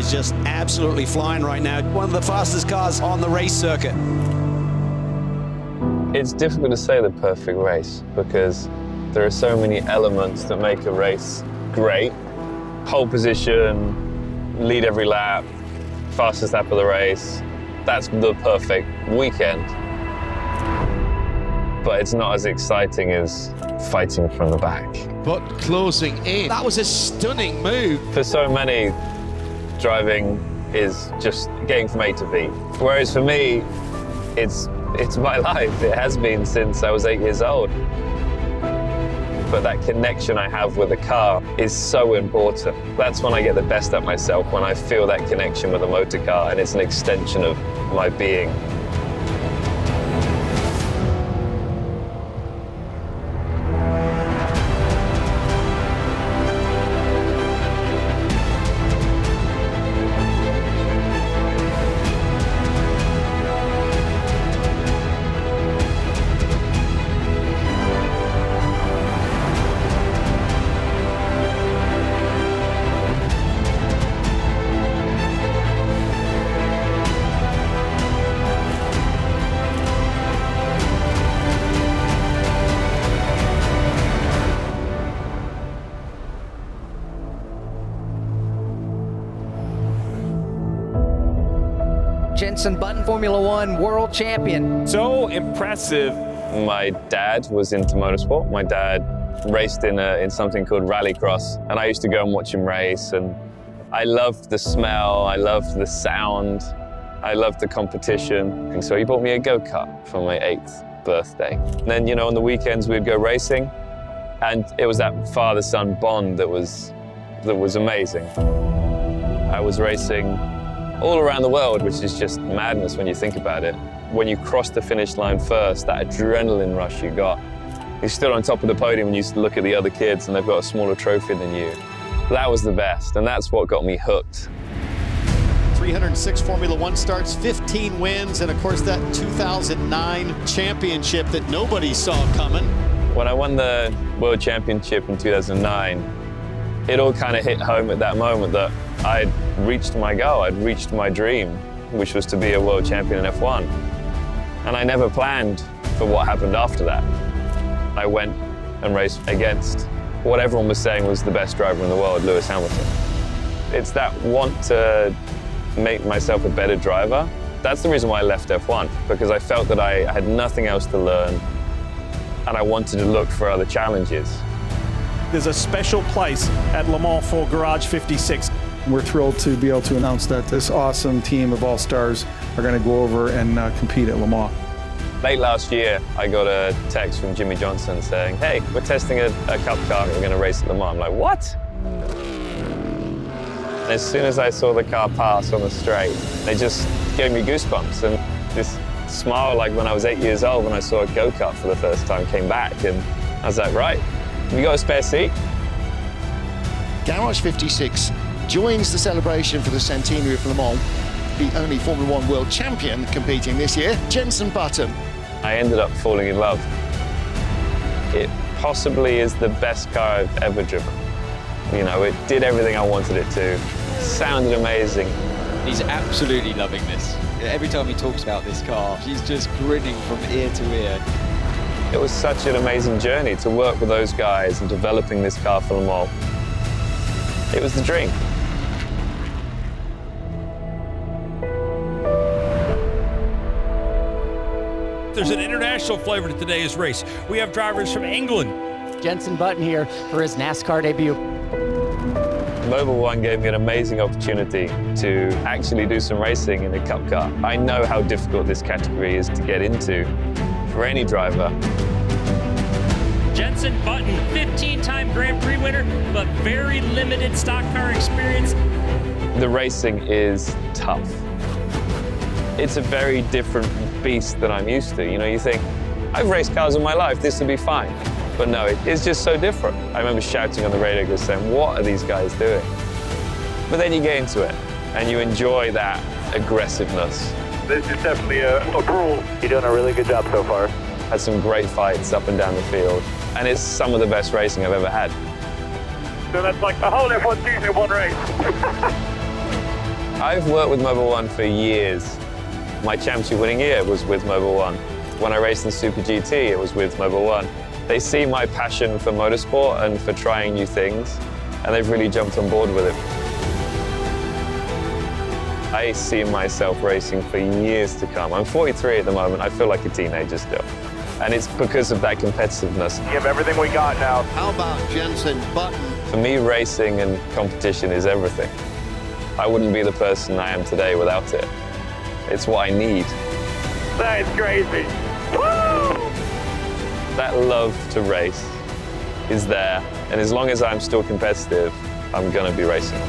is just absolutely flying right now. One of the fastest cars on the race circuit. It's difficult to say the perfect race because there are so many elements that make a race great. Pole position, lead every lap, fastest lap of the race. That's the perfect weekend. But it's not as exciting as fighting from the back. But closing in. That was a stunning move. For so many, driving is just getting from A to B. Whereas for me, it's my life. It has been since I was 8 years old. But that connection I have with a car is so important. That's when I get the best at myself, when I feel that connection with a motor car, and it's an extension of my being. Jenson Button, Formula One world champion. So impressive. My dad was into motorsport. My dad raced in something called rallycross, and I used to go and watch him race, and I loved the smell, I loved the sound, I loved the competition. And so he bought me a go-kart for my 8th birthday. And then, you know, on the weekends we'd go racing, and it was that father-son bond that was amazing. I was racing all around the world, which is just madness when you think about it. When you cross the finish line first, that adrenaline rush you got. You stood on top of the podium and you used to look at the other kids and they've got a smaller trophy than you. That was the best, and that's what got me hooked. 306 Formula One starts, 15 wins, and of course that 2009 championship that nobody saw coming. When I won the World Championship in 2009, it all kind of hit home at that moment that I'd reached my goal, I'd reached my dream, which was to be a world champion in F1. And I never planned for what happened after that. I went and raced against what everyone was saying was the best driver in the world, Lewis Hamilton. It's that want to make myself a better driver. That's the reason why I left F1, because I felt that I had nothing else to learn and I wanted to look for other challenges. There's a special place at Le Mans for Garage 56. We're thrilled to be able to announce that this awesome team of all-stars are going to go over and compete at Le Mans. Late last year, I got a text from Jimmy Johnson saying, hey, we're testing a cup car and we're going to race at Le Mans. I'm like, what? And as soon as I saw the car pass on the straight, they just gave me goosebumps. And this smile, like when I was 8 years old, when I saw a go-kart for the first time, came back. And I was like, right, have you got a spare seat? Garage 56 joins the celebration for the centenary of Le Mans, the only Formula One world champion competing this year, Jenson Button. I ended up falling in love. It possibly is the best car I've ever driven. You know, it did everything I wanted it to, sounded amazing. He's absolutely loving this. Every time he talks about this car, he's just grinning from ear to ear. It was such an amazing journey to work with those guys and developing this car for Le Mans. It was the dream. There's an international flavor to today's race. We have drivers from England. Jenson Button here for his NASCAR debut. Mobil 1 gave me an amazing opportunity to actually do some racing in a cup car. I know how difficult this category is to get into for any driver. Jenson Button, 15-time Grand Prix winner, but very limited stock car experience. The racing is tough. It's a very different beast than I'm used to. You know, you think, I've raced cars all my life, this will be fine. But no, it's just so different. I remember shouting on the radio, just saying, what are these guys doing? But then you get into it, and you enjoy that aggressiveness. This is definitely a brawl. You're doing a really good job so far. Had some great fights up and down the field, and it's some of the best racing I've ever had. So that's like the whole F1 season in one race. I've worked with Mobil 1 for years. My championship winning year was with Mobil 1. When I raced in Super GT, it was with Mobil 1. They see my passion for motorsport and for trying new things, and they've really jumped on board with it. I see myself racing for years to come. I'm 43 at the moment. I feel like a teenager still. And it's because of that competitiveness. Give everything we got now. How about Jenson Button? For me, racing and competition is everything. I wouldn't be the person I am today without it. It's what I need. That is crazy. Woo! That love to race is there, and as long as I'm still competitive, I'm gonna be racing.